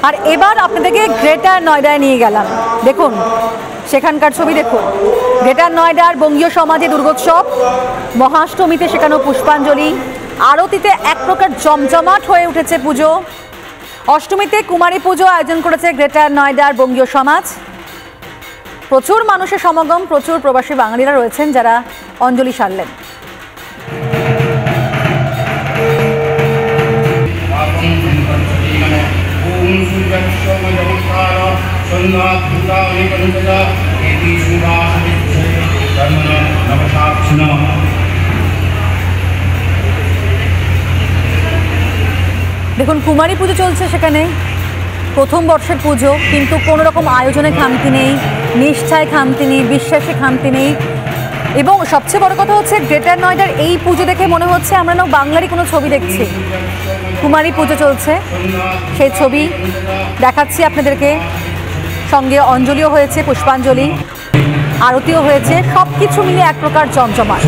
আর এবার আপনাদেরকে গ্রেটার নয়ডায় নিয়ে গেলাম। দেখুন সেখানকার ছবি দেখুন। গ্রেটার নয়ডার বঙ্গীয় সমাজে দুর্গোৎসব, মহাষ্টমীতে সেখানেও পুষ্পাঞ্জলি, আরতিতে এক প্রকার জমজমাট হয়ে উঠেছে পুজো, অষ্টমীতে কুমারী পুজো আয়োজন করেছে গ্রেটার নয়ডার বঙ্গীয় সমাজ। প্রচুর মানুষের সমাগম, প্রচুর প্রবাসী বাঙালিরা রয়েছেন যারা অঞ্জলি সারলেন। দেখুন কুমারী পুজো চলছে সেখানে, প্রথম বর্ষের পুজো, কিন্তু কোনো রকম আয়োজনে খামতি নেই, নিষ্ঠায় খামতি নেই, বিশ্বাসে খামতি নেই। এবং সবচেয়ে বড় কথা হচ্ছে গ্রেটার নয়ডার এই পুজো দেখে মনে হচ্ছে আমরা না বাংলারই কোনো ছবি দেখছি। কুমারী পুজো চলছে, সেই ছবি দেখাচ্ছি আপনাদেরকে। সঙ্গে অঞ্জলিও হয়েছে, পুষ্পাঞ্জলি, আরতিও হয়েছে, সব কিছু মিলে এক প্রকার জমজমাট।